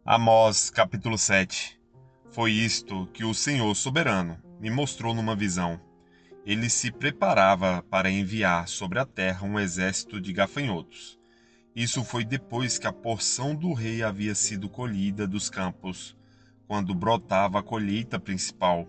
Amós, capítulo 7. Foi isto que o Senhor soberano me mostrou numa visão. Ele se preparava para enviar sobre a terra um exército de gafanhotos. Isso foi depois que a porção do rei havia sido colhida dos campos, quando brotava a colheita principal.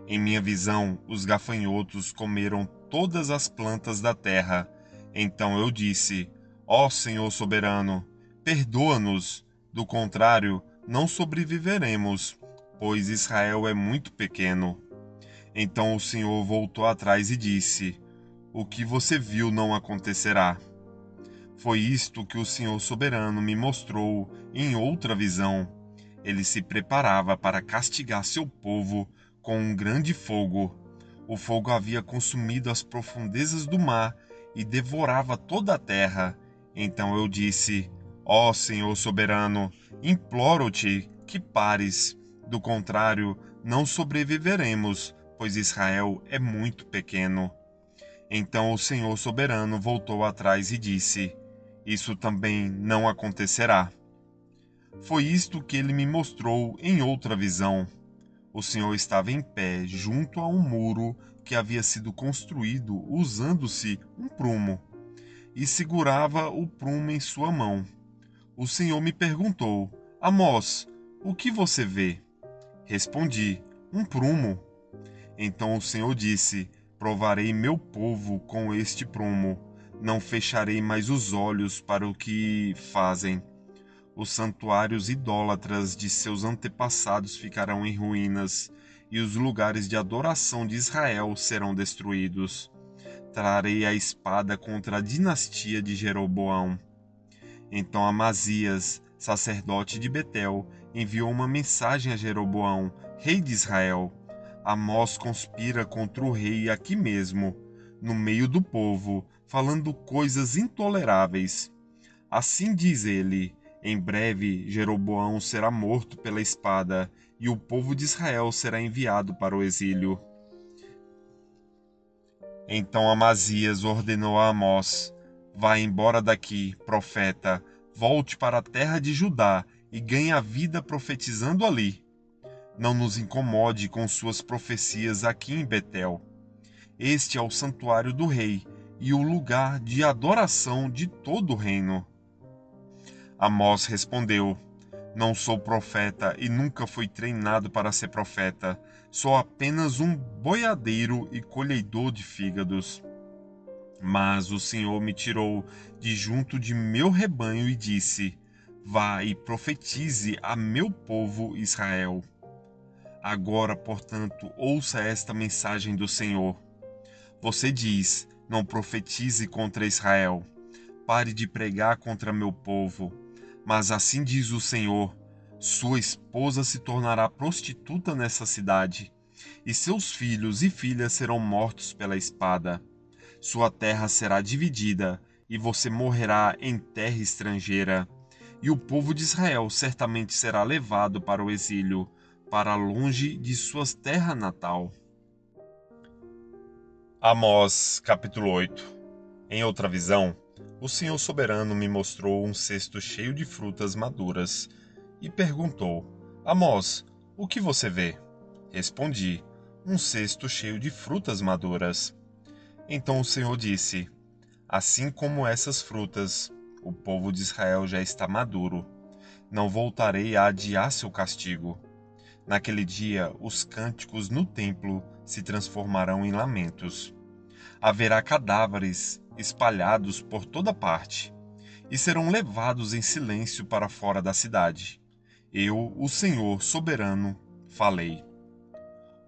Em minha visão, os gafanhotos comeram todas as plantas da terra. Então eu disse: Ó Senhor soberano, perdoa-nos, do contrário, não sobreviveremos, pois Israel é muito pequeno. Então o Senhor voltou atrás e disse: O que você viu não acontecerá. Foi isto que o Senhor soberano me mostrou em outra visão. Ele se preparava para castigar seu povo com um grande fogo. O fogo havia consumido as profundezas do mar e devorava toda a terra. Então eu disse: Ó Senhor soberano, imploro-te que pares. Do contrário, não sobreviveremos, pois Israel é muito pequeno. Então o Senhor soberano voltou atrás e disse: Isso também não acontecerá. Foi isto que ele me mostrou em outra visão. O Senhor estava em pé junto a um muro que havia sido construído usando-se um prumo, e segurava o prumo em sua mão. O Senhor me perguntou: Amós, o que você vê? Respondi: Um prumo. Então o Senhor disse: Provarei meu povo com este prumo. Não fecharei mais os olhos para o que fazem. Os santuários idólatras de seus antepassados ficarão em ruínas, e os lugares de adoração de Israel serão destruídos. Trarei a espada contra a dinastia de Jeroboão. Então Amazias, sacerdote de Betel, enviou uma mensagem a Jeroboão, rei de Israel. Amós conspira contra o rei aqui mesmo, no meio do povo, falando coisas intoleráveis. Assim diz ele: em breve Jeroboão será morto pela espada, e o povo de Israel será enviado para o exílio. Então Amazias ordenou a Amós: Vá embora daqui, profeta, volte para a terra de Judá e ganhe a vida profetizando ali. Não nos incomode com suas profecias aqui em Betel. Este é o santuário do rei e o lugar de adoração de todo o reino. Amós respondeu: Não sou profeta e nunca fui treinado para ser profeta. Sou apenas um boiadeiro e colhedor de fígados. Mas o Senhor me tirou de junto de meu rebanho e disse: Vá e profetize a meu povo Israel. Agora, portanto, ouça esta mensagem do Senhor. Você diz: Não profetize contra Israel. Pare de pregar contra meu povo. Mas assim diz o Senhor: Sua esposa se tornará prostituta nessa cidade, e seus filhos e filhas serão mortos pela espada. Sua terra será dividida, e você morrerá em terra estrangeira. E o povo de Israel certamente será levado para o exílio, para longe de sua terra natal. Amós, capítulo 8. Em outra visão, o Senhor soberano me mostrou um cesto cheio de frutas maduras e perguntou: Amós, o que você vê? Respondi: Um cesto cheio de frutas maduras. Então o Senhor disse: Assim como essas frutas, o povo de Israel já está maduro. Não voltarei a adiar seu castigo. Naquele dia, os cânticos no templo se transformarão em lamentos. Haverá cadáveres espalhados por toda parte, e serão levados em silêncio para fora da cidade. Eu, o Senhor soberano, falei.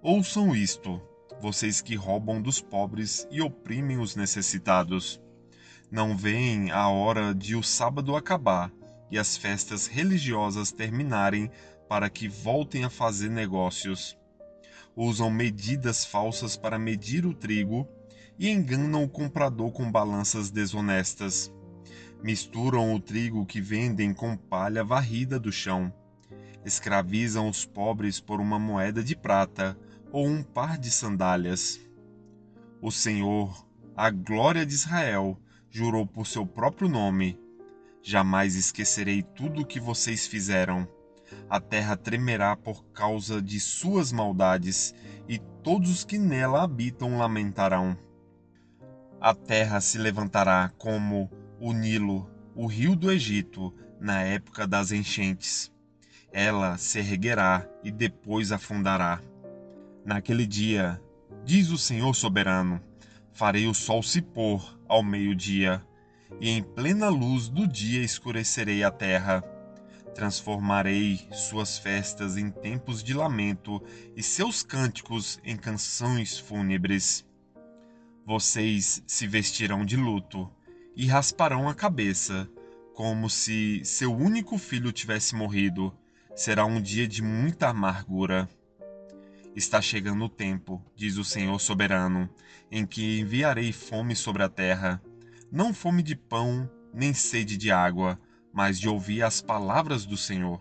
Ouçam isto, vocês que roubam dos pobres e oprimem os necessitados. Não veem a hora de o sábado acabar e as festas religiosas terminarem para que voltem a fazer negócios. Usam medidas falsas para medir o trigo e enganam o comprador com balanças desonestas. Misturam o trigo que vendem com palha varrida do chão. Escravizam os pobres por uma moeda de prata, ou um par de sandálias. O Senhor, a glória de Israel, jurou por seu próprio nome: jamais esquecerei tudo o que vocês fizeram. A terra tremerá por causa de suas maldades, e todos os que nela habitam lamentarão. A terra se levantará como o Nilo, o rio do Egito, na época das enchentes. Ela se erguerá e depois afundará. Naquele dia, diz o Senhor soberano, farei o sol se pôr ao meio-dia, e em plena luz do dia escurecerei a terra. Transformarei suas festas em tempos de lamento e seus cânticos em canções fúnebres. Vocês se vestirão de luto e rasparão a cabeça, como se seu único filho tivesse morrido. Será um dia de muita amargura. Está chegando o tempo, diz o Senhor soberano, em que enviarei fome sobre a terra, não fome de pão, nem sede de água, mas de ouvir as palavras do Senhor.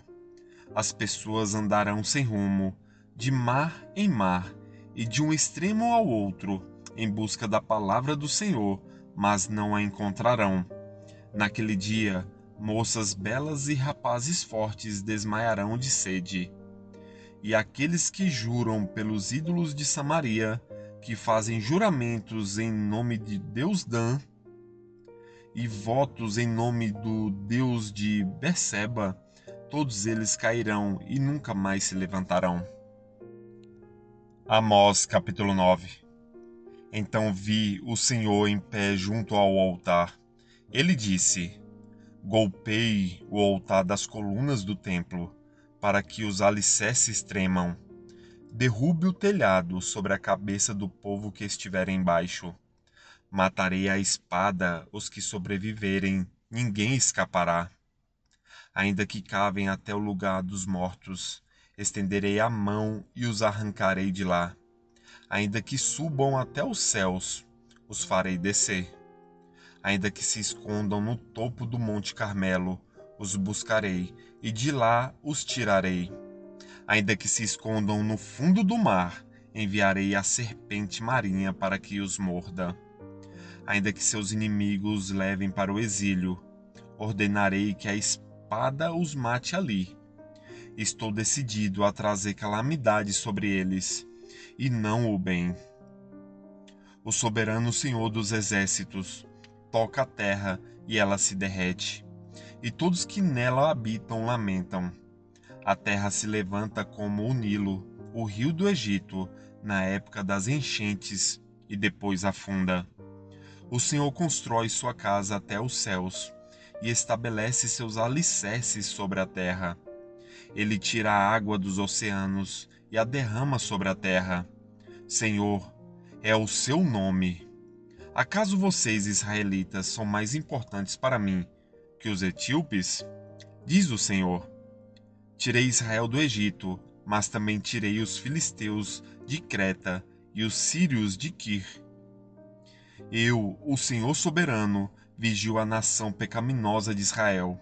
As pessoas andarão sem rumo, de mar em mar, e de um extremo ao outro, em busca da palavra do Senhor, mas não a encontrarão. Naquele dia, moças belas e rapazes fortes desmaiarão de sede. E aqueles que juram pelos ídolos de Samaria, que fazem juramentos em nome de Deus Dan e votos em nome do Deus de Berseba, todos eles cairão e nunca mais se levantarão. Amós capítulo 9. Então vi o Senhor em pé junto ao altar. Ele disse: golpeie o altar das colunas do templo, para que os alicerces tremam. Derrube o telhado sobre a cabeça do povo que estiver embaixo. Matarei à espada os que sobreviverem, ninguém escapará. Ainda que cavem até o lugar dos mortos, estenderei a mão e os arrancarei de lá. Ainda que subam até os céus, os farei descer. Ainda que se escondam no topo do Monte Carmelo, os buscarei, e de lá os tirarei. Ainda que se escondam no fundo do mar, enviarei a serpente marinha para que os morda. Ainda que seus inimigos os levem para o exílio, ordenarei que a espada os mate ali. Estou decidido a trazer calamidade sobre eles, e não o bem. O soberano Senhor dos exércitos toca a terra e ela se derrete, e todos que nela habitam lamentam. A terra se levanta como o Nilo, o rio do Egito, na época das enchentes, e depois afunda. O Senhor constrói sua casa até os céus, e estabelece seus alicerces sobre a terra. Ele tira a água dos oceanos e a derrama sobre a terra. Senhor, é o seu nome. Acaso vocês, israelitas, são mais importantes para mim que os etíopes? Diz o Senhor. Tirei Israel do Egito, mas também tirei os filisteus de Creta e os sírios de Quir. Eu, o Senhor soberano, vigio a nação pecaminosa de Israel.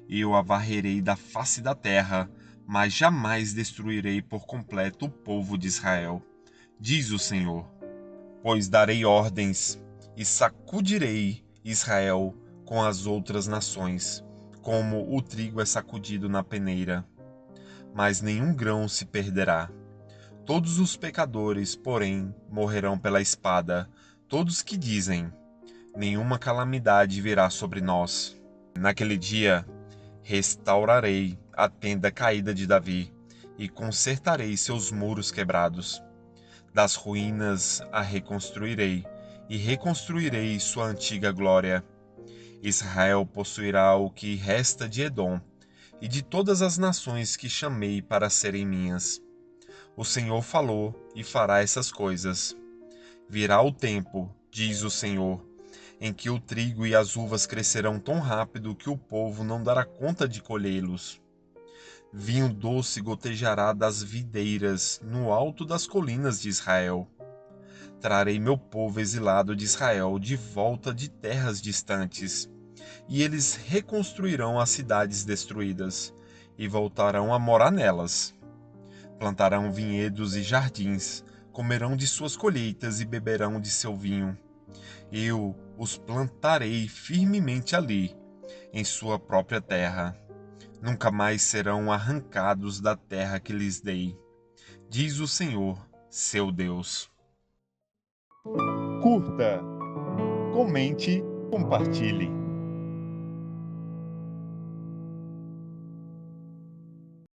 Eu a varrerei da face da terra, mas jamais destruirei por completo o povo de Israel, diz o Senhor. Pois darei ordens e sacudirei Israel com as outras nações, como o trigo é sacudido na peneira. Mas nenhum grão se perderá. Todos os pecadores, porém, morrerão pela espada, todos que dizem: nenhuma calamidade virá sobre nós. Naquele dia, restaurarei a tenda caída de Davi e consertarei seus muros quebrados. Das ruínas a reconstruirei e reconstruirei sua antiga glória. Israel possuirá o que resta de Edom e de todas as nações que chamei para serem minhas. O Senhor falou e fará essas coisas. Virá o tempo, diz o Senhor, em que o trigo e as uvas crescerão tão rápido que o povo não dará conta de colhê-los. Vinho doce gotejará das videiras no alto das colinas de Israel. Trarei meu povo exilado de Israel de volta de terras distantes, e eles reconstruirão as cidades destruídas, e voltarão a morar nelas. Plantarão vinhedos e jardins, comerão de suas colheitas e beberão de seu vinho. Eu os plantarei firmemente ali, em sua própria terra. Nunca mais serão arrancados da terra que lhes dei, diz o Senhor, seu Deus. Curta, comente, compartilhe.